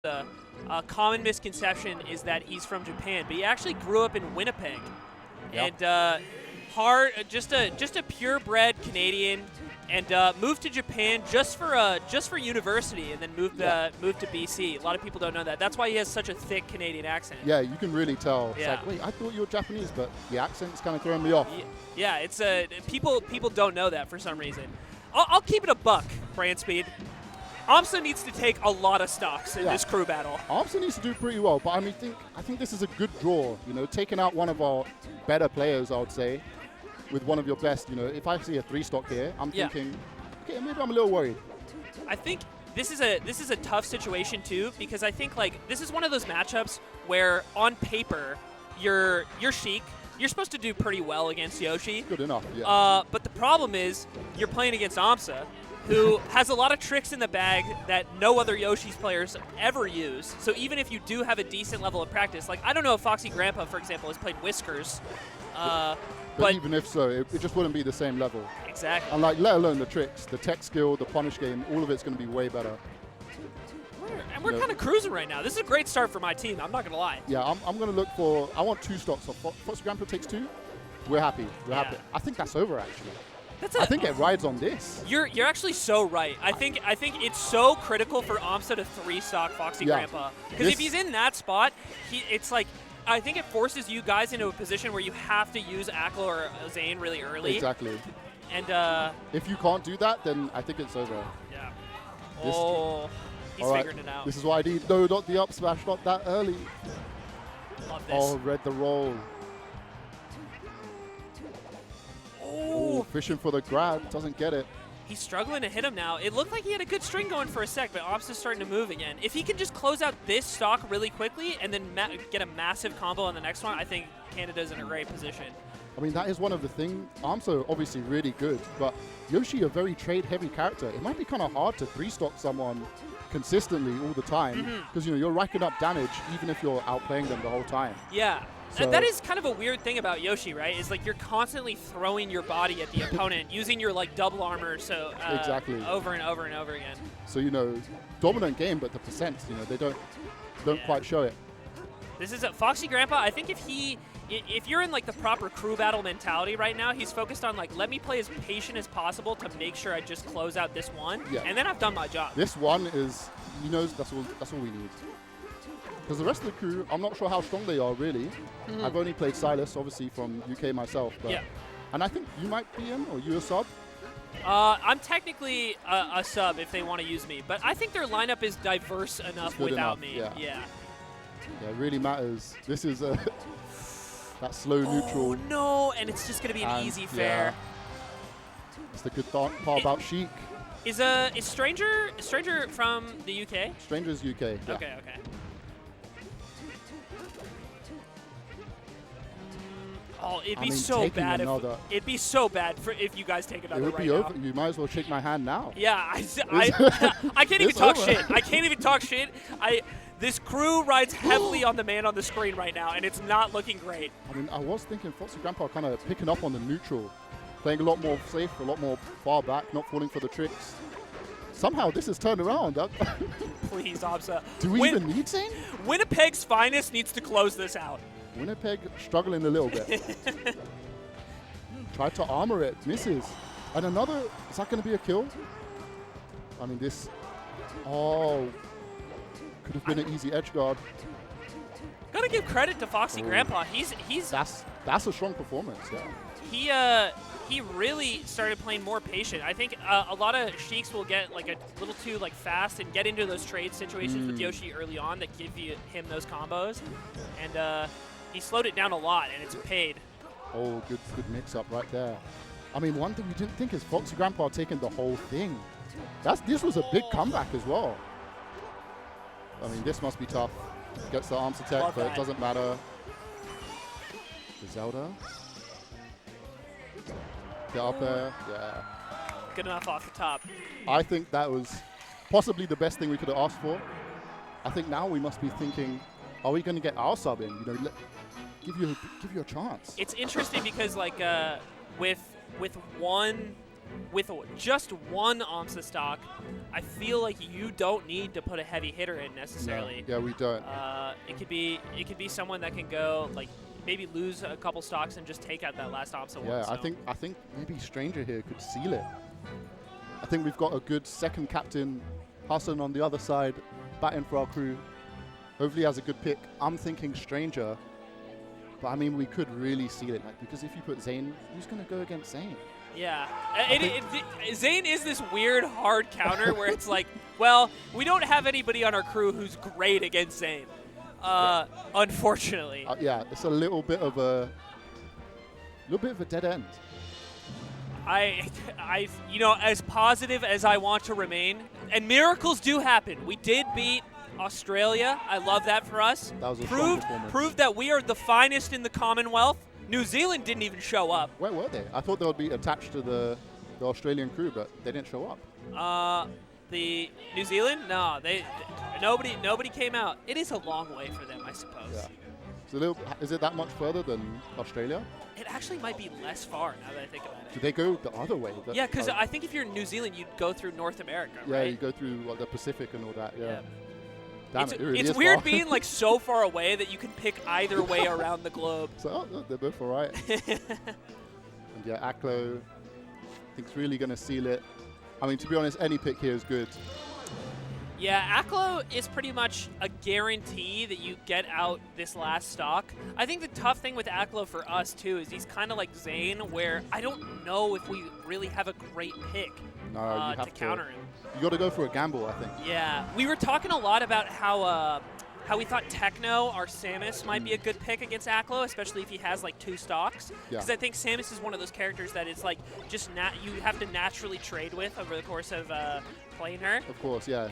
The common misconception is that he's from Japan, but he actually grew up in Winnipeg, Yep. and just a purebred Canadian, and moved to Japan just for university, and then moved to BC. A lot of people don't know that. That's why he has such a thick Canadian accent. Yeah, you can really tell. It's Yeah. like, wait, I thought you were Japanese, but the accent's kind of throwing me off. Yeah, it's people don't know that for some reason. I'll keep it a buck, Brand Speed. AMSA needs to take a lot of stocks in this crew battle. AMSA needs to do pretty well, but I think this is a good draw. You know, taking out one of our better players, I would say, with one of your best. You know, if I see a 3-stock here, I'm thinking, okay, maybe I'm a little worried. I think this is a tough situation too, because I think like this is one of those matchups where on paper you're Sheik. You're supposed to do pretty well against Yoshi. Good enough, yeah. But the problem is you're playing against AMSA, who has a lot of tricks in the bag that no other Yoshi's players ever use. So even if you do have a decent level of practice, like I don't know if Foxy Grandpa, for example, has played Whiskers. But even if so, it just wouldn't be the same level. Exactly. And like, let alone the tricks, the tech skill, the punish game, all of it's going to be way better. We're kind of cruising right now. This is a great start for my team. I'm not going to lie. Yeah, I'm going to look for, I want 2 stocks. So Foxy Grandpa takes 2. We're happy. We're happy. I think that's over, actually. I think it rides on this. You're actually so right. I think it's so critical for AMSA to 3-stock Foxy Grandpa, because if he's in that spot, it's like I think it forces you guys into a position where you have to use Aklo or Zane really early. Exactly. And if you can't do that, then I think it's over. Yeah. He's figuring it out. This is why I need not the up smash, not that early. Love this. Oh, read the roll. Oh, fishing for the grab, doesn't get it. He's struggling to hit him now. It looked like he had a good string going for a sec, but AMSA's starting to move again. If he can just close out this stock really quickly and then get a massive combo on the next one, I think Canada's in a great position. I mean, that is one of the things. AMSA obviously really good, but Yoshi a very trade-heavy character. It might be kind of hard to 3-stock someone consistently all the time, because you're racking up damage even if you're outplaying them the whole time. Yeah. So that is kind of a weird thing about Yoshi, right? Is like you're constantly throwing your body at the opponent using your like double armor, so exactly over and over and over again. So dominant game, but the percents, they don't quite show it. This is a Foxy Grandpa. I think if you're in like the proper crew battle mentality right now, he's focused on like, let me play as patient as possible to make sure I just close out this one, and then I've done my job. This one is, that's all we need. Because the rest of the crew, I'm not sure how strong they are, really. I've only played Silas, obviously, from UK myself. But, and I think you might be in, or you a sub? I'm technically a sub if they want to use me. But I think their lineup is diverse enough without me. Yeah, it really matters. This is that slow neutral. Oh, no. And it's just going to be an easy fair. It's the good part about Sheik. Is Stranger from the UK? Stranger's UK, yeah. Okay. Oh, it'd be so bad if you guys take another. It would be over. You might as well shake my hand now. Yeah, I can't even talk shit. I can't even talk shit. This crew rides heavily on the man on the screen right now, and it's not looking great. I mean, I was thinking Foxy Grandpa kind of picking up on the neutral, playing a lot more safe, a lot more far back, not falling for the tricks. Somehow this has turned around. Please, AMSA. Do we even need Zane? Winnipeg's finest needs to close this out. Winnipeg struggling a little bit. Tried to armor it, misses. And another, is that going to be a kill? I mean, this, could have been an easy edge guard. Gotta give credit to Foxy Grandpa. He's that's a strong performance. Yeah. He really started playing more patient. I think a lot of Sheiks will get like a little too like fast and get into those trade situations with Yoshi early on that give him those combos, and he slowed it down a lot, and it's paid. Oh, good mix-up right there. I mean, one thing you didn't think is Foxy Grandpa taking the whole thing. This was a big comeback as well. I mean, this must be tough. Gets the arms attack, but it doesn't matter. Zelda. Get up there. Yeah. Good enough off the top. I think that was possibly the best thing we could have asked for. I think now we must be thinking, are we going to get our sub in? Give you a chance. It's interesting because like with one with just one AMSA stock, I feel like you don't need to put a heavy hitter in necessarily. No. Yeah, we don't. It could be someone that can go like maybe lose a couple stocks and just take out that last AMSA one. Yeah, So. I think maybe Stranger here could seal it. I think we've got a good second captain, Hassan on the other side, batting for our crew. Hopefully he has a good pick. I'm thinking Stranger, but I mean we could really seal it, like, because if you put Zayn, who's going to go against Zayn? Yeah, Zayn is this weird hard counter where it's like, well, we don't have anybody on our crew who's great against Zayn, unfortunately. Yeah, it's a little bit of a dead end. You know, as positive as I want to remain, and miracles do happen. We did beat Australia. I love that for us. That was a strong performance. Proved that we are the finest in the Commonwealth. New Zealand didn't even show up. Where were they? I thought they would be attached to the Australian crew, but they didn't show up. The New Zealand? No, nobody came out. It is a long way for them, I suppose. Yeah. Is it that much further than Australia? It actually might be less far now that I think about it. Do they go the other way? Yeah, because I think if you're in New Zealand, you'd go through North America, yeah, right? you go through the Pacific and all that. Yeah. Damn It's, it really it's is weird far. being like so far away that you can pick either way around the globe. So look, they're both all right. And yeah, Aklo, I think, is really going to seal it. I mean, to be honest, any pick here is good. Yeah, Aklo is pretty much a guarantee that you get out this last stock. I think the tough thing with Aklo for us, too, is he's kind of like Zayn, where I don't know if we really have a great pick to counter him. You got to go for a gamble, I think. Yeah, we were talking a lot about how we thought Techno, our Samus, might be a good pick against Aklo, especially if he has like 2 stocks. Because I think Samus is one of those characters that it's like just you have to naturally trade with over the course of playing her. Of course, yeah.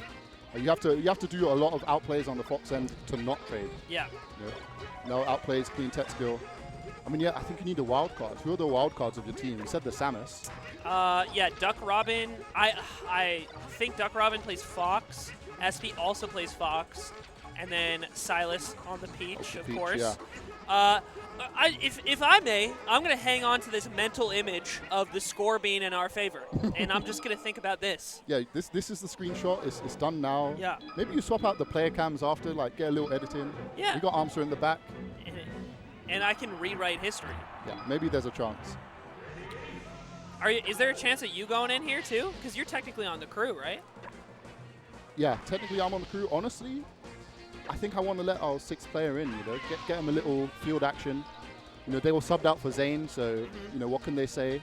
You have to do a lot of outplays on the Fox end to not trade. Yeah. No outplays, clean tech skill. I mean, yeah, I think you need the wild cards. Who are the wild cards of your team? You said the Samus. Yeah, Duck Robin. I think Duck Robin plays Fox. SP also plays Fox. And then Silas on the Peach, of course. Yeah. If I may, I'm going to hang on to this mental image of the score being in our favor. And I'm just going to think about this. Yeah, this is the screenshot. It's done now. Yeah. Maybe you swap out the player cams after, like get a little editing. Yeah. We got Armster in the back. And I can rewrite history. Yeah, maybe there's a chance. Is there a chance that you going in here too? Because you're technically on the crew, right? Yeah, technically I'm on the crew. Honestly, I think I want to let our 6th player in, get him a little field action. They were subbed out for Zayn, so, what can they say?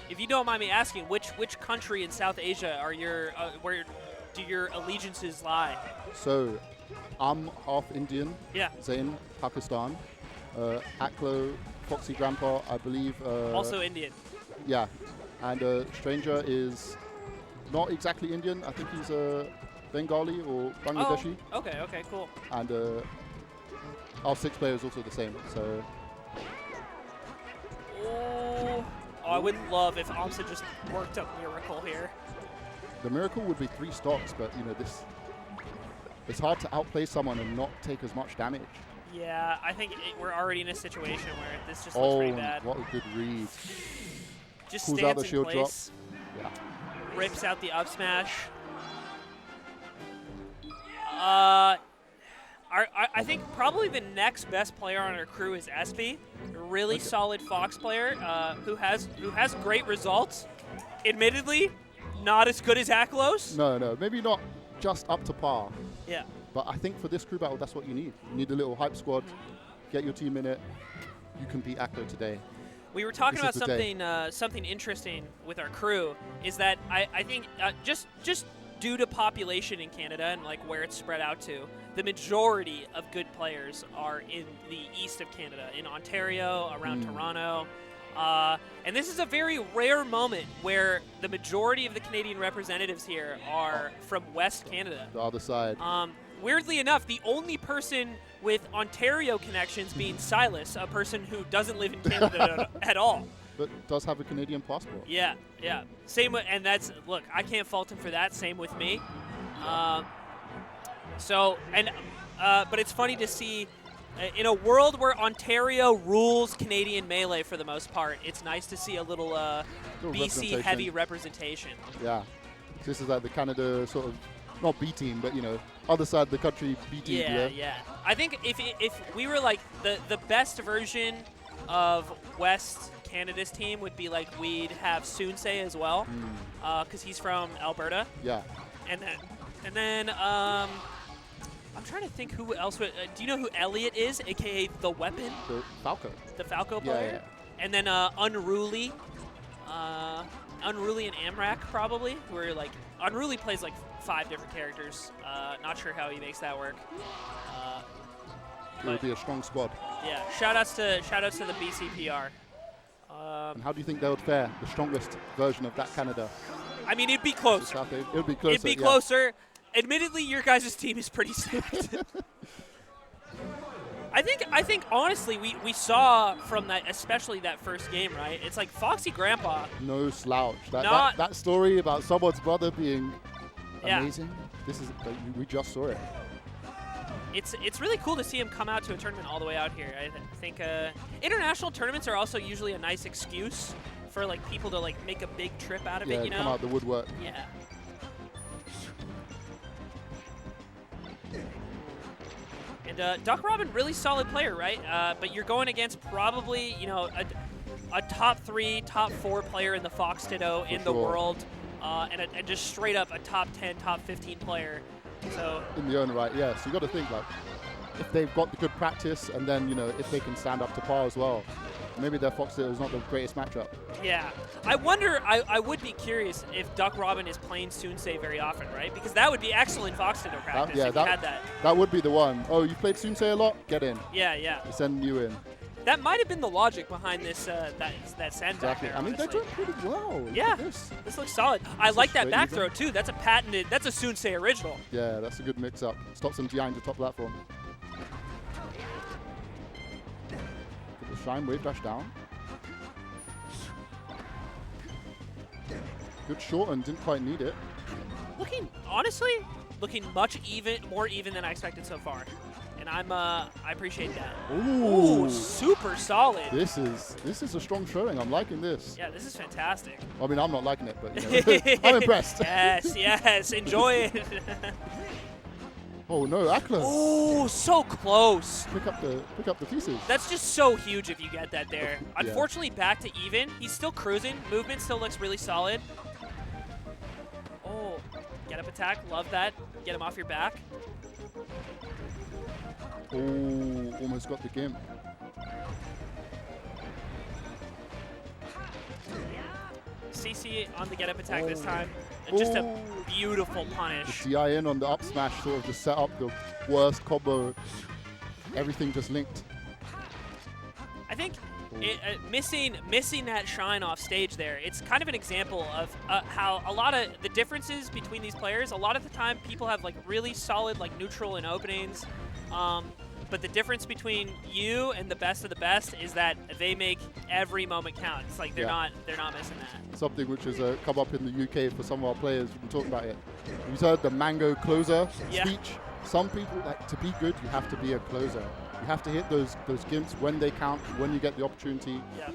If you don't mind me asking, which country in South Asia are where do your allegiances lie? So, I'm half Indian. Yeah. Zayn, Pakistan. Aklo, Foxy Grandpa, I believe. Also Indian. Yeah. And Stranger is not exactly Indian. I think he's Bengali or Bangladeshi. Oh, okay, cool. And our 6th player is also the same. So. Oh, I would love if AMSA just worked up Miracle here. The Miracle would be 3 stocks, but it's hard to outplay someone and not take as much damage. Yeah, I think we're already in a situation where this just looks pretty bad. What a good read. Just Pulls stands out the in shield place. drop. Yeah. Rips out the up smash. I think probably the next best player on our crew is SP, a really solid Fox player who has great results. Admittedly, not as good as Aklos. No, maybe not just up to par. Yeah. But I think for this crew battle, that's what you need. You need a little hype squad, get your team in it. You can beat Aklo today. We were talking about something interesting with our crew, is that I think just due to population in Canada and like where it's spread out to, the majority of good players are in the east of Canada, in Ontario, around Toronto. And this is a very rare moment where the majority of the Canadian representatives here are from West Canada. The other side. Weirdly enough, the only person with Ontario connections being Silas, a person who doesn't live in Canada at all. But does have a Canadian passport. Yeah. Same with, and that's, look, I can't fault him for that. Same with me. But it's funny to see in a world where Ontario rules Canadian Melee for the most part, it's nice to see a little BC heavy representation. Yeah, this is like the Canada sort of, not B team, but you know, other side of the country B team. Yeah. I think if we were like the best version of West Canada's team would be like we'd have Sunsei as well, because he's from Alberta. Yeah. And then I'm trying to think who else would. Do you know who Elliot is, aka the Weapon? The Falco. The Falco player. Yeah. And then Unruly. Unruly and Amrak probably. Who are like Unruly plays like 5 different characters. Not sure how he makes that work. It would be a strong squad. Yeah. Shoutouts to the BCPR. And how do you think they would fare? The strongest version of that Canada. I mean, it'd be closer. It would be closer. It'd be closer. Admittedly, your guys' team is pretty stacked. I think honestly, we saw from that, especially that first game, right? It's like Foxy Grandpa. No slouch. That story about someone's brother being amazing. This is we just saw it. It's really cool to see him come out to a tournament all the way out here. I think international tournaments are also usually a nice excuse for like people to like make a big trip out of it. You know, come out the woodwork. Yeah. And Duck Robin, really solid player, right? But you're going against probably, you know, a top 3, top 4 player in the Fox Ditto in the world, and just straight up a top 10, top 15 player. So in the own right, yeah. So you got to think like, if they've got the good practice, and then you know if they can stand up to par as well. Maybe their Fox Ditto is not the greatest matchup. Yeah. I wonder, I would be curious if Duck Robin is playing Sunsei very often, right? Because that would be excellent Fox Ditto practice if you had that. That would be the one. Oh, you played Sunsei a lot? Get in. Yeah. We send you in. That might have been the logic behind this that send back there. I mean, they're doing pretty well. Yeah, this looks solid. I like that back throw, too. That's a patented, that's a Sunsei original. Yeah, that's a good mix-up. Stops them behind the top platform. Get the shine, wave dash down. Good short and didn't quite need it. Honestly, looking more even than I expected so far. And I appreciate that. Ooh, super solid. This is a strong showing. I'm liking this. Yeah, this is fantastic. I mean, I'm not liking it, but you know, I'm impressed. Yes, enjoy it. Oh no, Akla. Oh, so close. Pick up the pieces. That's just so huge if you get that there. Unfortunately, back to even. He's still cruising. Movement still looks really solid. Oh, get up attack. Love that. Get him off your back. Oh, almost got the gimp. CC on the get up attack this time. And just a beautiful punish. The DI in on the up smash sort of just set up the worst combo. Everything just linked. I think missing that shine off stage there, it's kind of an example of how a lot of the differences between these players, a lot of the time people have like really solid like neutral and openings. But the difference between you and the best of the best is that they make every moment count. It's like they're not missing that. Something which has come up in the UK for some of our players. We've been talking about it. You heard the mango closer speech. Some people, like, to be good, you have to be a closer. You have to hit those gimps when they count, when you get the opportunity. Yeah.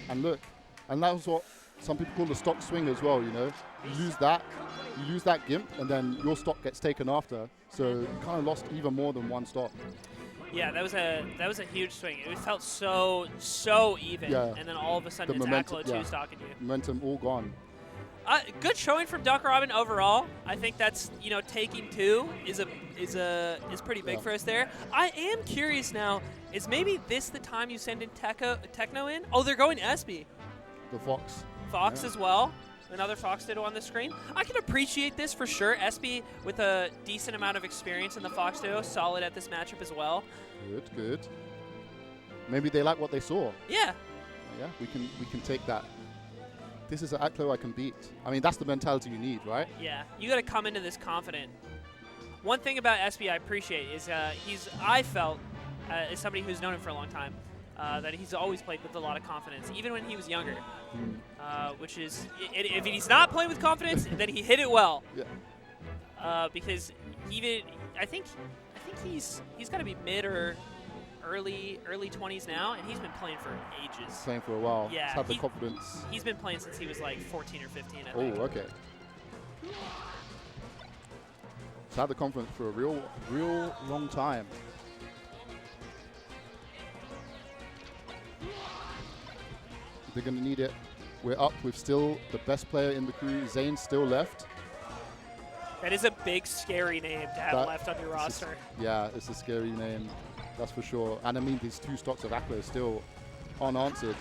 And look, and that was what some people call the stock swing as well. You know, you use that gimp, and then your stock gets taken after. So you kind of lost even more than one stock. Yeah, that was a huge swing. It felt so even, and then all of a sudden it's Aklo 2 stalking you. Momentum all gone. Good showing from Duck Robin overall. I think that's, you know, taking 2 is pretty big for us there. I am curious now, is maybe this the time you send in Techno in? Oh, they're going SB. The Fox. Fox as well. Another Fox Ditto on the screen. I can appreciate this for sure. SB with a decent amount of experience in the Fox Ditto, solid at this matchup as well. Good. Maybe they like what they saw. Yeah. Yeah, we can take that. This is an Aklo I can beat. I mean, that's the mentality you need, right? Yeah, you got to come into this confident. One thing about SB I appreciate is I felt, as somebody who's known him for a long time, that he's always played with a lot of confidence, even when he was younger. Which is, if he's not playing with confidence, then he hit it well. Yeah. Because even I think he's got to be mid or early 20s now, and he's been playing for ages. Playing for a while. Yeah, He's had the confidence. He's been playing since he was like 14 or 15, I Oh, think. okay. He's had the confidence for a real long time. They're going to need it. We're up with still the best player in the crew. Zane's still left. That is a big, scary name to have left on your roster. Yeah, it's a scary name, that's for sure. And I mean, these 2 stocks of Akla are still unanswered.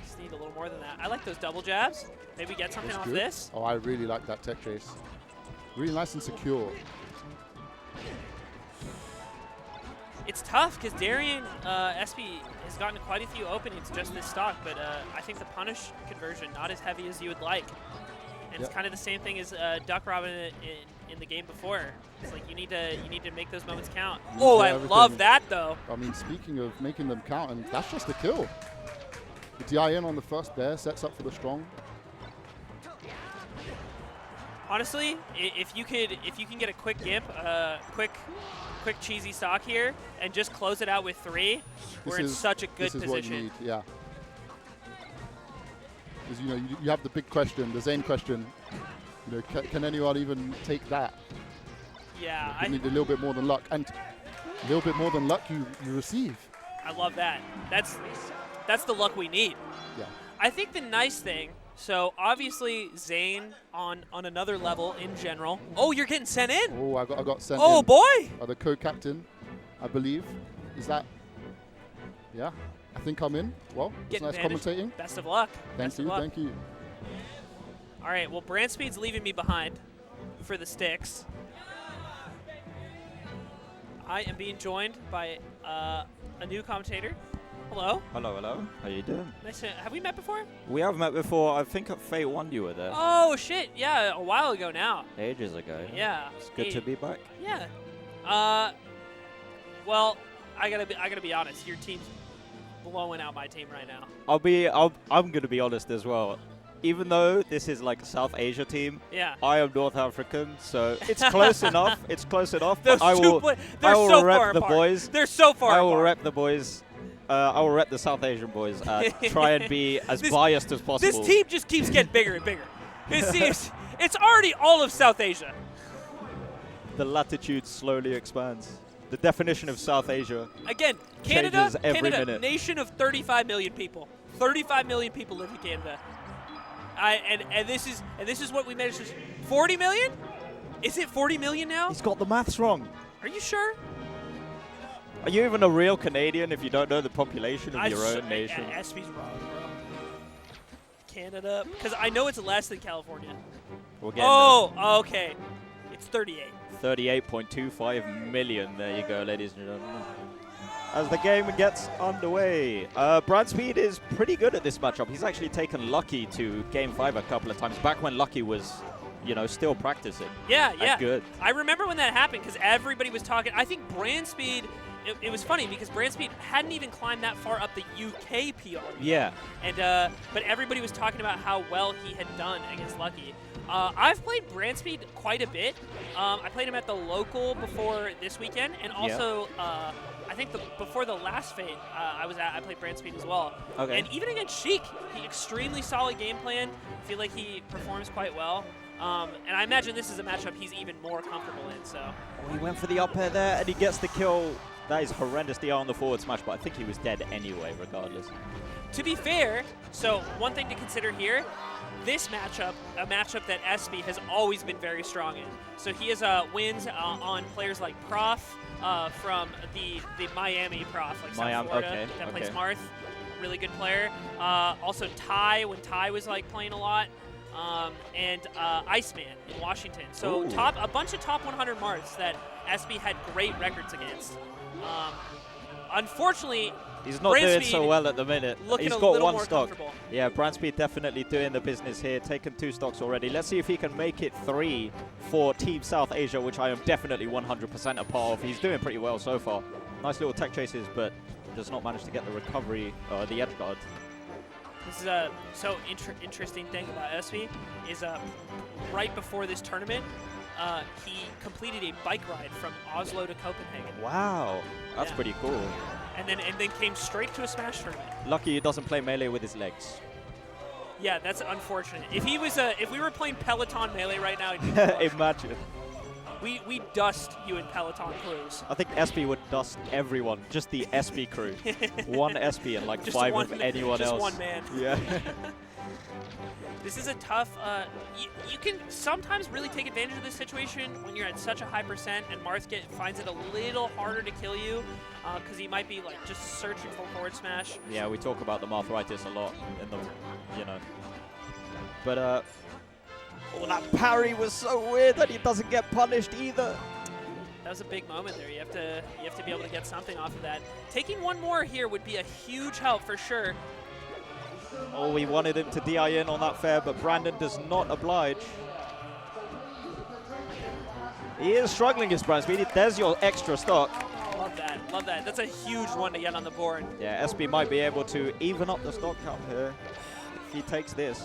Just need a little more than that. I like those double jabs. Maybe get something off this. Oh, I really like that tech chase. Really nice and secure. It's tough because Darian SB has gotten quite a few openings just this stock, but I think the punish conversion not as heavy as you would like. And it's kind of the same thing as Duck Robin in the game before. It's like you need to make those moments count. Oh, I love that though. I mean, speaking of making them count, and that's just a kill. The DI in on the first bear sets up for the strong. Honestly, if you can get a quick gimp, quick cheesy stock here, and just close it out with 3, we're in such a good position. This is what you need, yeah. Because you have the big question, the Zane question. Can anyone even take that? Yeah, you need a little bit more than luck, and a little bit more than luck you receive. I love that. That's the luck we need. Yeah. I think the nice thing. So obviously Zane on another level in general. Oh, you're getting sent in. Oh, I got sent in. Oh boy. By the co-captain, I believe. Is that? Yeah, I think I'm in. Well, it's nice commentating. Best of luck. Thank you. All right. Well, Brandspeed's leaving me behind for the sticks. I am being joined by a new commentator. Hello. Hello. How you doing? Nice to, have we met before? We have met before. I think at Fate 1 you were there. Oh, shit. Yeah, a while ago now. Ages ago. Yeah. It's good to be back. Yeah. Well, I gotta be honest. Your team's blowing out my team right now. I'm gonna be honest as well. Even though this is like a South Asia team, yeah, I am North African, so it's close enough. It's close enough. Those I will rep the boys. They're so far apart. I will rep the boys. I will rep the South Asian boys. Try and be as biased as possible. This team just keeps getting bigger and bigger. It's already all of South Asia. The latitude slowly expands. The definition of South Asia again, Canada, minute. Nation of 35 million people. 35 million people live in Canada. And this is what we managed to 40 million? Is it 40 million now? He's got the maths wrong. Are you sure? Are you even a real Canadian if you don't know the population of your own nation? SB's wrong, bro. Canada, because I know it's less than California. Oh, okay. It's 38. 38.25 million. There you go, ladies and gentlemen. As the game gets underway, Brandspeed is pretty good at this matchup. He's actually taken Lucky to Game 5 a couple of times, back when Lucky was, still practicing. Yeah. Good. I remember when that happened because everybody was talking. I think Brandspeed, it was funny because Brandspeed hadn't even climbed that far up the UK PR. Yeah. And but everybody was talking about how well he had done against Lucky. I've played Brandspeed quite a bit. I played him at the local before this weekend, and also I think before the last Fate I played Brandspeed as well. Okay. And even against Sheik, he extremely solid game plan. I feel like he performs quite well. And I imagine this is a matchup he's even more comfortable in. So he went for the up air there, and he gets the kill. That is horrendous DR on the forward smash, but I think he was dead anyway, regardless. To be fair, so one thing to consider here, this matchup, a matchup that SB has always been very strong in. So he has wins on players like Prof from the Miami Prof, like South Florida, that plays Marth, really good player. Also Ty, when Ty was like playing a lot, and Iceman in Washington. So a bunch of top 100 Marths that SB had great records against. Unfortunately, he's not doing so well at the minute. He's got one stock. Yeah, Brandspeed definitely doing the business here, taken 2 stocks already. Let's see if he can make it 3 for Team South Asia, which I am definitely 100% a part of. He's doing pretty well so far. Nice little tech chases, but does not manage to get the recovery, the edge guard. This is a interesting thing about SB is right before this tournament, he completed a bike ride from Oslo to Copenhagen. Wow, that's pretty cool. And then came straight to a Smash tournament. Lucky he doesn't play Melee with his legs. Yeah, that's unfortunate. If he was if we were playing Peloton Melee right now, imagine. We dust you in Peloton crews. I think SP would dust everyone, just the SP crew. One SP and like just 5 of anyone else. Just one man. Yeah. This is a tough, you can sometimes really take advantage of this situation when you're at such a high percent and Marth finds it a little harder to kill you because he might be like just searching for forward smash. Yeah, we talk about the Marthritis a lot in the, you know. But, oh, that parry was so weird that he doesn't get punished either. That was a big moment there. You have to be able to get something off of that. Taking one more here would be a huge help for sure. Oh, we wanted him to DI in on that fair, but Brandon does not oblige. He is struggling against Brandspeed. There's your extra stock. Love that. Love that. That's a huge one to get on the board. Yeah, SB might be able to even up the stock count here if he takes this.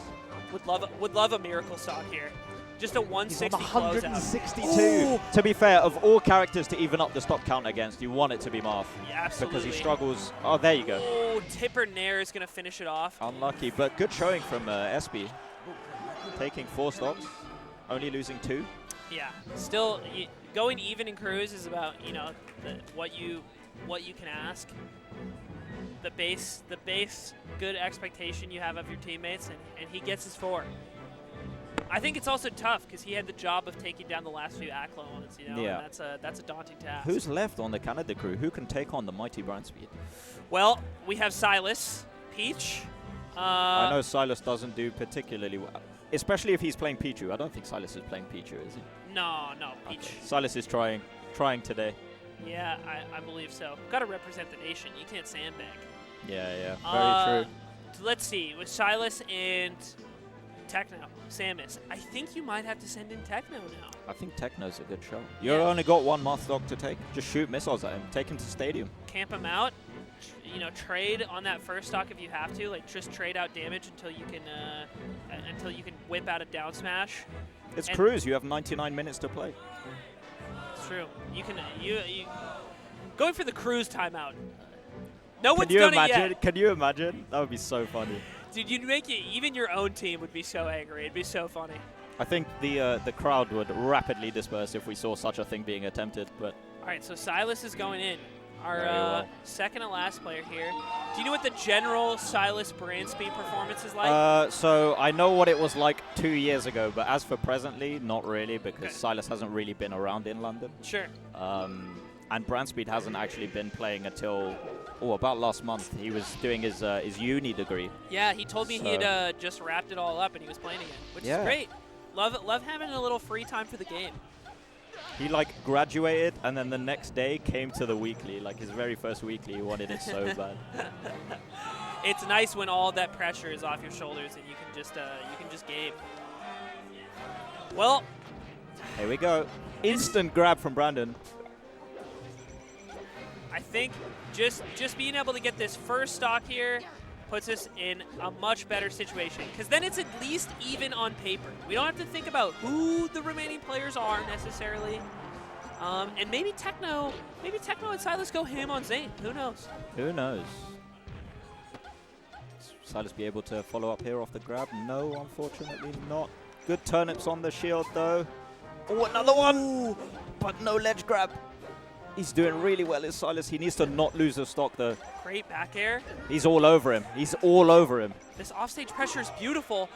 Would love a miracle stock here. Just a 160 closeout. 162. To be fair, of all characters to even up the stock count against, you want it to be Marth. Yeah, absolutely. Because he struggles. Oh, there you go. Oh, Tipper Nair is going to finish it off. Unlucky, but good showing from SB. Taking 4 stocks, only losing 2. Yeah, still going even in crews is about, you know, what you can ask. The base good expectation you have of your teammates, and he gets his 4. I think it's also tough because he had the job of taking down the last few Aklo ones, you know, yeah. And that's a daunting task. Who's left on the Canada crew? Who can take on the mighty Brandspeed? Well, we have Silas, Peach. I know Silas doesn't do particularly well, especially if he's playing Pichu. I don't think Silas is playing Pichu, is he? No, Peach. Okay. Silas is trying today. Yeah, I believe so. Got to represent the nation. You can't sandbag. Yeah, very true. Let's see, with Silas and Techno, Samus, I think you might have to send in Techno now. I think Techno's a good show. You only got one Marth stock to take. Just shoot missiles at him. Take him to stadium. Camp him out. You know, trade on that first stock if you have to. Like, just trade out damage until you can whip out a down smash. It's Cruise. You have 99 minutes to play. It's true. You can you going for the Cruise timeout. No one's done it yet. Can you imagine? That would be so funny. Dude, you'd make it. Even your own team would be so angry. It'd be so funny. I think the crowd would rapidly disperse if we saw such a thing being attempted. But all right, so Silas is going in. Our second to last player here. Do you know what the general Silas Brandspeed performance is like? So I know what it was like 2 years ago, but as for presently, not really, because Silas hasn't really been around in London. Sure. And Brandspeed hasn't actually been playing until about last month. He was doing his uni degree. Yeah, he told me he had just wrapped it all up and he was playing again, which is great. Love having a little free time for the game. He like graduated and then the next day came to the weekly, like his very first weekly. He wanted it so bad. It's nice when all that pressure is off your shoulders and you can just game. Well, here we go. Instant grab from Brandon. I think just being able to get this first stock here puts us in a much better situation, because then it's at least even on paper. We don't have to think about who the remaining players are necessarily. And maybe Techno and Silas go ham on Zane. Who knows? Who knows? Silas be able to follow up here off the grab? No, unfortunately not. Good turnips on the shield though. Oh, another one! But no ledge grab. He's doing really well as Silas. He needs to not lose the stock though. Great back air. He's all over him. He's all over him. This offstage pressure is beautiful.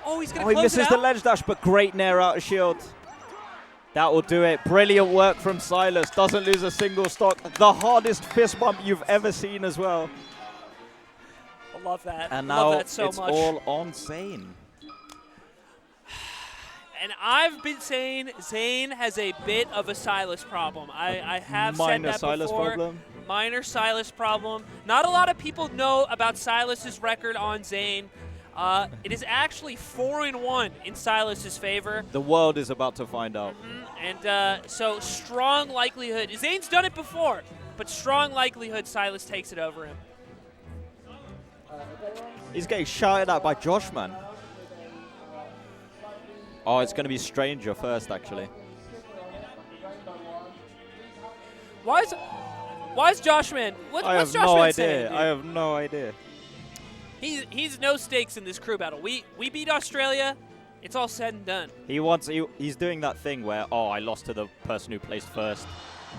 Oh, he's going close to it out. He misses the ledge dash, but great nair out of shield. That will do it. Brilliant work from Silas. Doesn't lose a single stock. The hardest fist bump you've ever seen as well. I love that. And now love that so it's much. all on Zane. And I've been saying Zane has a bit of a Silas problem. I have said that before. Minor Silas problem? Minor Silas problem. Not a lot of people know about Silas's record on Zane. It is actually 4-1 in Silas's favor. The world is about to find out. And so strong likelihood. Zane's done it before, but strong likelihood Silas takes it over him. He's getting shouted at by Josh, man. Oh, it's going to be Stranger first, actually. Why is Joshman? What's Joshman saying? I have no idea. He's no stakes in this crew battle. We beat Australia. It's all said and done. He's doing that thing where, oh, I lost to the person who placed first,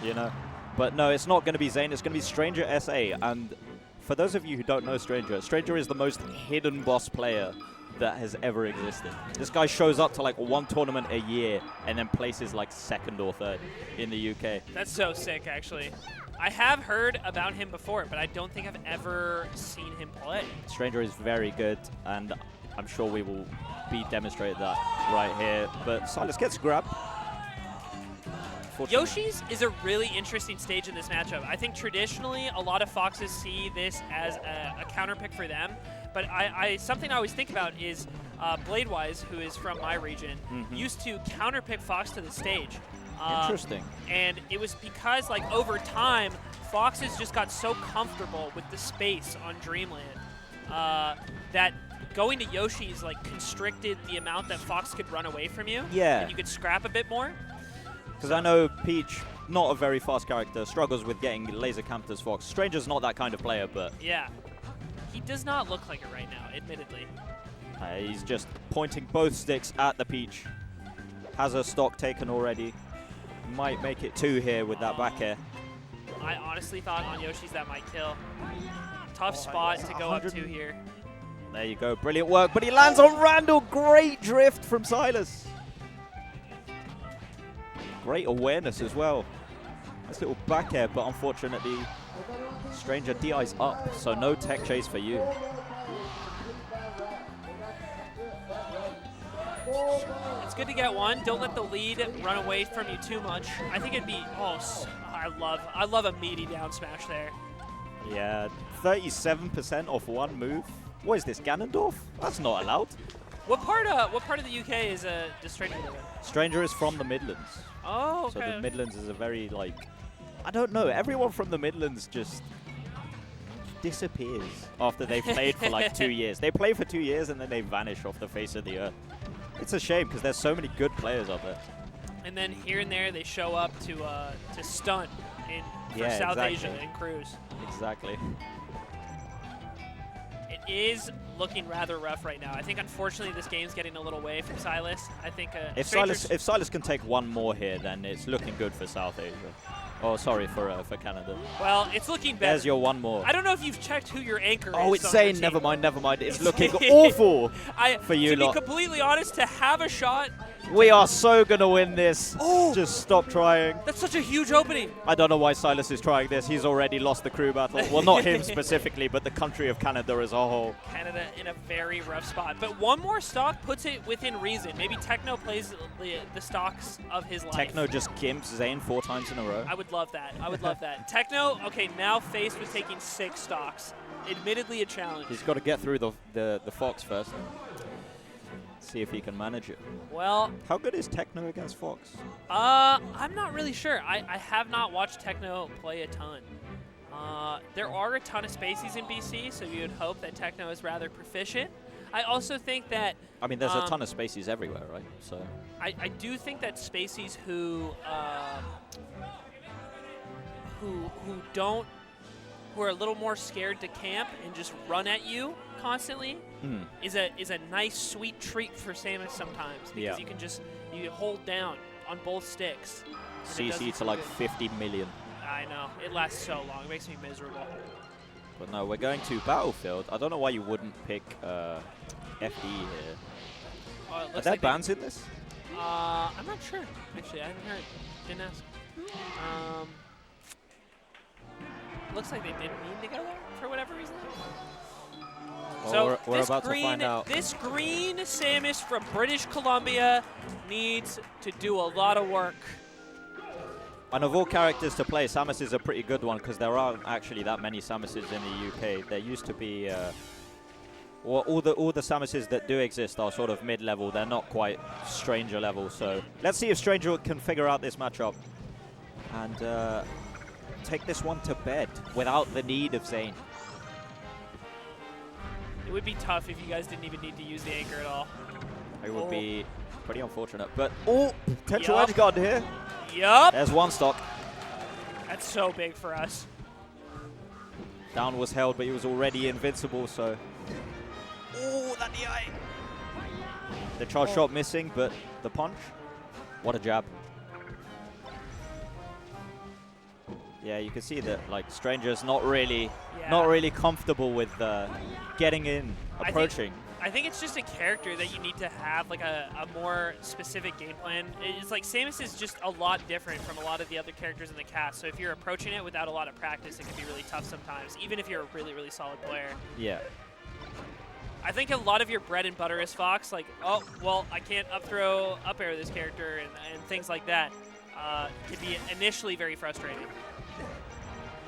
you know. But no, it's not going to be Zane. It's going to be Stranger SA. And for those of you who don't know Stranger, Stranger is the most hidden boss player that has ever existed. This guy shows up to like one tournament a year and then places like 2nd or 3rd in the UK. That's so sick, actually. I have heard about him before, but I don't think I've ever seen him play. Stranger is very good, and I'm sure we will be demonstrated that right here. But Silas gets grabbed. Yoshi's is a really interesting stage in this matchup. I think traditionally a lot of Foxes see this as a counter pick for them, but something I always think about is Bladewise, who is from my region, used to counter pick Fox to the stage. Interesting. And it was because, like, over time, Foxes just got so comfortable with the space on Dreamland that going to Yoshi's, like, constricted the amount that Fox could run away from you. Yeah. And you could scrap a bit more. Because I know Peach, not a very fast character, struggles with getting laser camped as Fox. Stranger's not that kind of player, but... Yeah. He does not look like it right now, admittedly. He's just pointing both sticks at the Peach. Has her stock taken already. Might make it 2 here with that back air. I honestly thought on Yoshi's that might kill. Tough spot to go up 2 here. There you go. Brilliant work. But he lands on Randall. Great drift from Silas. Great awareness as well. Nice little back air, but unfortunately, Stranger DI's up, so no tech chase for you. It's good to get one. Don't let the lead run away from you too much. I think it'd be, I love a meaty down smash there. Yeah, 37% off one move. What is this, Ganondorf? That's not allowed. What part of the UK is does Stranger live in? Stranger is from the Midlands. Oh, okay. So the Midlands is a very, like, I don't know, everyone from the Midlands just disappears after they've played for like 2 years. They play for 2 years and then they vanish off the face of the earth. It's a shame because there's so many good players up there. And then here and there they show up to stunt for South Asia and cruise. Exactly. It is looking rather rough right now. I think unfortunately this game's getting a little away from Silas. I think if Silas can take one more here, then it's looking good for South Asia. Oh, sorry for Canada. Well, it's looking better. There's your one more. I don't know if you've checked who your anchor is. Oh, it's saying never mind. It's looking awful for you lot. To be completely honest, to have a shot. We are so going to win this. Oh, just stop trying. That's such a huge opening. I don't know why Silas is trying this. He's already lost the crew battle. Well, not him specifically, but the country of Canada as a whole. Canada in a very rough spot. But one more stock puts it within reason. Maybe Techno plays the stocks of his life. Techno just gimps Zane 4 times in a row. I would love that. I would love that. Techno, okay, now faced with taking 6 stocks. Admittedly a challenge. He's got to get through the Fox first. See if he can manage it. Well, how good is Techno against Fox? I'm not really sure. I have not watched Techno play a ton. There are a ton of Spaceys in BC, so you would hope that Techno is rather proficient. I also think that... I mean, there's a ton of Spaceys everywhere, right? So I do think that Spaceys who are a little more scared to camp and just run at you constantly is a nice sweet treat for Samus sometimes, because you hold down on both sticks. CC to like 50 million. I know, it lasts so long, it makes me miserable. But no, we're going to Battlefield. I don't know why you wouldn't pick FD here. Are there bans in this? I'm not sure, actually. I haven't heard. Didn't ask. Looks like they didn't mean to go there for whatever reason. Well, so we're about to find out. This green Samus from British Columbia needs to do a lot of work. And of all characters to play, Samus is a pretty good one because there aren't actually that many Samuses in the UK. There used to be, well, all the Samuses that do exist are sort of mid-level. They're not quite Stranger level. So let's see if Stranger can figure out this matchup and take this one to bed without the need of Zane. It would be tough if you guys didn't even need to use the anchor at all. It would be Pretty unfortunate. But, oh, potential edge guard here. Yup. There's one stock. That's so big for us. Down was held, but he was already invincible, so. Oh, that DI. The charge shot missing, but the punch. What a jab. Yeah, you can see that like Stranger's not really comfortable with getting in, approaching. I think it's just a character that you need to have like a more specific game plan. It's like Samus is just a lot different from a lot of the other characters in the cast. So if you're approaching it without a lot of practice, it can be really tough sometimes, even if you're a really, really solid player. Yeah. I think a lot of your bread and butter is Fox, like, oh, well, I can't up throw, up air this character, and things like that can be initially very frustrating.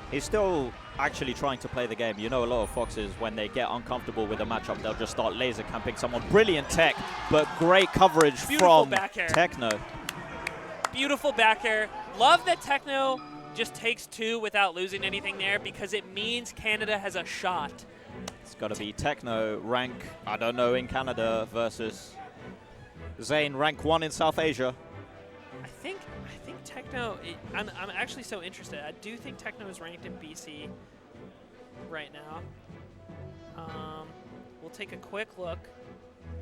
He's still actually trying to play the game. You know, a lot of Foxes, when they get uncomfortable with a matchup, they'll just start laser camping someone. Brilliant tech, but great coverage from Techno. Beautiful back air. Love that Techno just takes 2 without losing anything there, because it means Canada has a shot. It's got to be Techno rank, I don't know, in Canada versus Zane rank 1 in South Asia. I think Techno, I'm actually so interested. I do think Techno is ranked in BC right now. We'll take a quick look,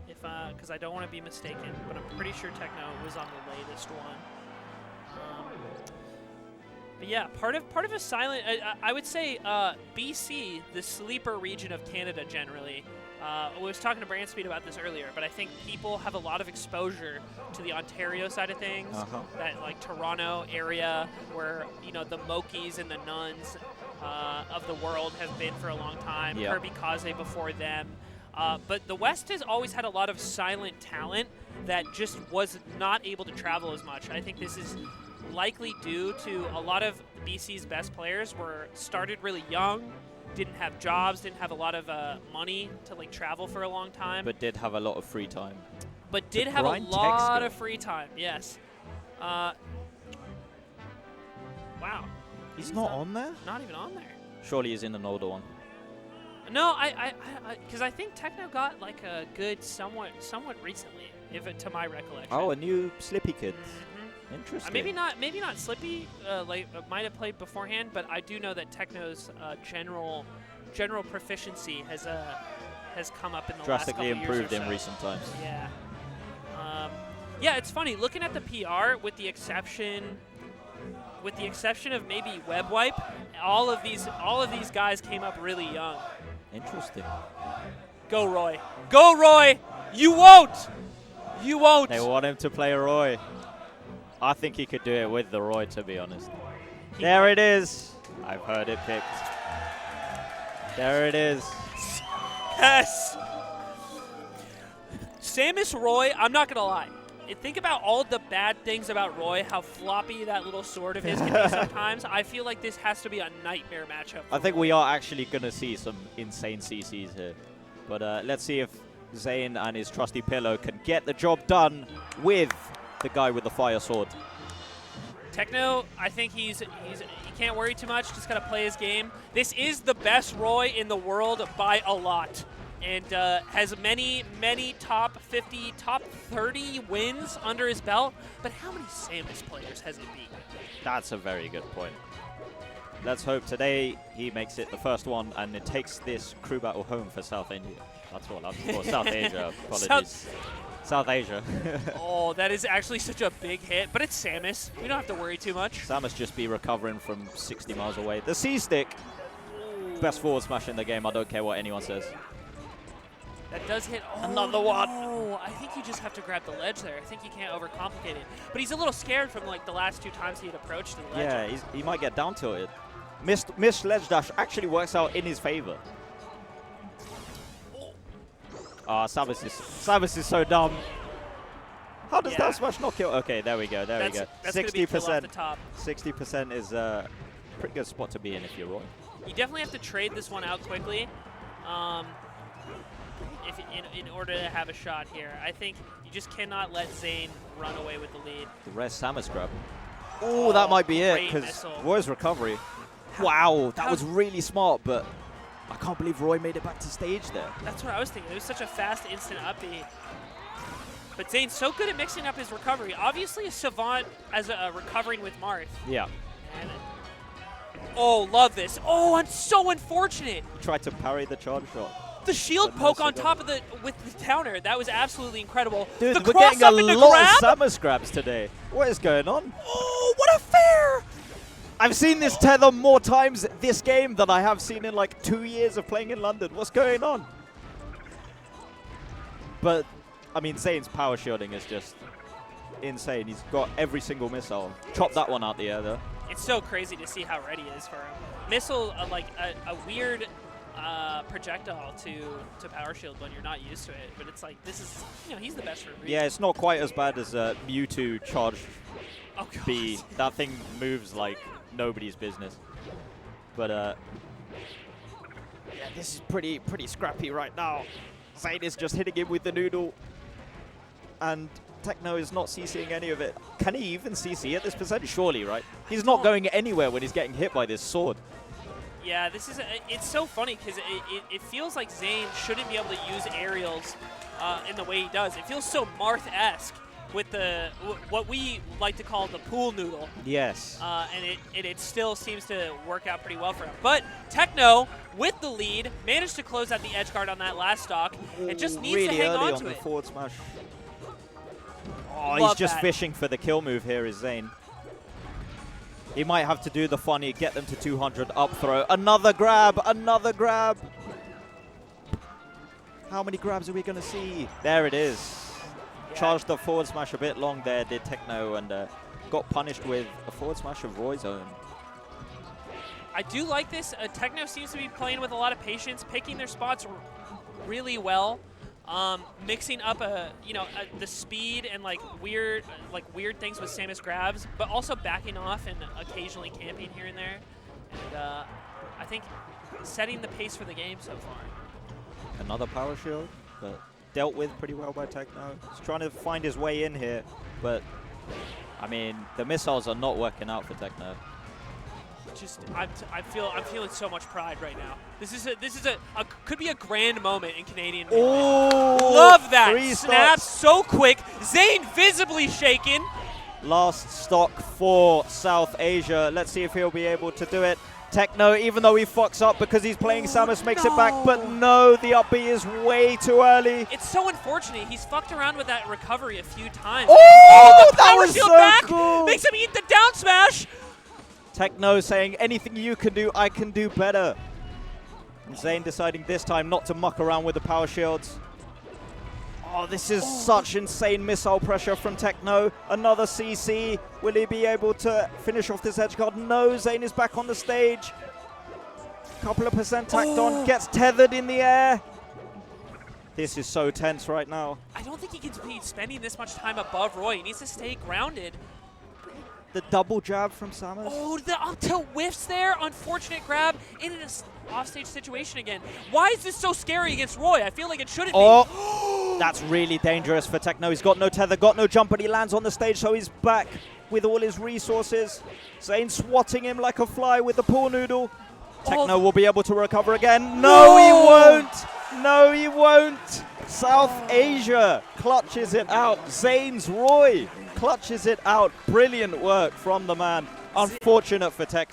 because I don't want to be mistaken, but I'm pretty sure Techno was on the latest one. But yeah, part of a silent, I would say BC, the sleeper region of Canada generally. I was talking to Brandspeed about this earlier, but I think people have a lot of exposure to the Ontario side of things, that like Toronto area where, you know, the Mokies and the Nuns of the world have been for a long time, Kirby Kaze before them. But the West has always had a lot of silent talent that just was not able to travel as much. I think this is likely due to a lot of BC's best players were started really young, didn't have jobs, didn't have a lot of money to like travel for a long time. But did have a lot of free time. But did have a lot of free time, yes. Wow. He's not on there? Not even on there. Surely he's in an older one. No, because I think Techno got like a good somewhat recently, to my recollection. Oh, a new Slippy kid. Interesting. Maybe not Slippy, might have played beforehand, but I do know that Techno's general proficiency has come up in the last couple years or so. Drastically improved in recent times. Yeah. Yeah, it's funny looking at the PR with the exception of maybe WebWipe. All of these guys came up really young. Interesting. Go Roy. Go Roy. You won't. You won't. They want him to play Roy. I think he could do it with the Roy, to be honest. There it is. I've heard it picked. There it is. Yes. Samus Roy, I'm not going to lie. Think about all the bad things about Roy, how floppy that little sword of his can be sometimes. I feel like this has to be a nightmare matchup. I think we are actually going to see some insane CCs here. But let's see if Zane and his trusty pillow can get the job done with the guy with the fire sword. Techno, I think he can't worry too much, just gotta play his game. This is the best Roy in the world by a lot, and has many top 50, top 30 wins under his belt, but how many Samus players has it beaten? That's a very good point. Let's hope today he makes it the first one and it takes this crew battle home for South Asia. That's what I'm for. South Asia, apologies. South Asia. Oh, that is actually such a big hit, but it's Samus. We don't have to worry too much. Samus just be recovering from 60 miles away. The C-stick, best forward smash in the game. I don't care what anyone says. That does hit. Oh, another one. Oh, I think you just have to grab the ledge there. I think you can't overcomplicate it. But he's a little scared from like the last 2 times he had approached the ledge. Yeah, he might get down tilted. Missed ledge dash actually works out in his favor. Samus is so dumb. How does that smash not kill? Okay, there we go. There we go. 60%. 60% is a pretty good spot to be in if you're Roy. You definitely have to trade this one out quickly, in order to have a shot here. I think you just cannot let Zane run away with the lead. The rest Samus grab. Oh, that might be it because Roy's recovery. Wow, that was really smart, but I can't believe Roy made it back to stage there. That's what I was thinking. It was such a fast, instant upbeat. But Zane's so good at mixing up his recovery. Obviously a savant as a recovering with Marth. Yeah. And oh, love this. Oh, and so unfortunate. He tried to parry the charge shot. The shield poke on top of with the counter. That was absolutely incredible. Dude, the we're cross getting up a into lot grab? of Samus grabs today. What is going on? Oh, what a fair! I've seen this tether more times this game than I have seen in like 2 years of playing in London. What's going on? But, I mean, Zane's power shielding is just insane. He's got every single missile. Chop that one out the air, though. It's so crazy to see how ready it is for him. Missile, like a weird projectile to power shield when you're not used to it. But it's like, this is, he's the best for a reason. Yeah, it's not quite as bad as Mewtwo charge B. Oh, That thing moves like nobody's business. But, yeah, this is pretty scrappy right now. Zane is just hitting him with the noodle. And Techno is not CCing any of it. Can he even CC at this percent? Surely, right? He's not going anywhere when he's getting hit by this sword. Yeah, this is it's so funny because it feels like Zane shouldn't be able to use aerials in the way he does. It feels so Marth-esque with what we like to call the pool noodle. Yes. And it still seems to work out pretty well for him. But Techno, with the lead, managed to close out the edge guard on that last stock. It just needs really to hang early on to the it. forward smash. Oh, Love he's just that. fishing for the kill move here, is Zane. He might have to do the funny, get them to 200, up throw. Another grab, another grab. How many grabs are we going to see? There it is. Yeah. Charged the forward smash a bit long there, did Techno, and got punished with a forward smash of Roy's own. I do like this. Techno seems to be playing with a lot of patience, picking their spots really well. Mixing up the speed and like weird things with Samus grabs, but also backing off and occasionally camping here and there. And I think setting the pace for the game so far. Another power shield, but dealt with pretty well by Techno. He's trying to find his way in here, but I mean the missiles are not working out for Techno. I'm feeling so much pride right now. This is could be a grand moment in Canadian. Oh, love that 3 snap stocks. so quick. Zane visibly shaken. Last stock for South Asia. Let's see if he'll be able to do it. Techno, even though he fucks up because he's playing Samus, makes it back, but no, the up B is way too early. It's so unfortunate. He's fucked around with that recovery a few times. Oh, the that power was shield so back cool. makes him eat the down smash. Techno saying, anything you can do, I can do better. And Zane deciding this time not to muck around with the power shields. Oh, this is such insane missile pressure from Techno. Another CC. Will he be able to finish off this edge guard? No, Zane is back on the stage. Couple of percent tacked on, gets tethered in the air. This is so tense right now. I don't think he can be spending this much time above Roy. He needs to stay grounded. The double jab from Samus. Oh, the up tilt whiffs there. Unfortunate grab in an offstage situation again. Why is this so scary against Roy? I feel like it shouldn't be. That's really dangerous for Techno. He's got no tether, got no jump, but he lands on the stage, so he's back with all his resources. Zane swatting him like a fly with the pool noodle. Techno will be able to recover again. No, he won't. No, he won't. South Asia clutches it out. Zane's Roy clutches it out. Brilliant work from the man. Unfortunate for Techno.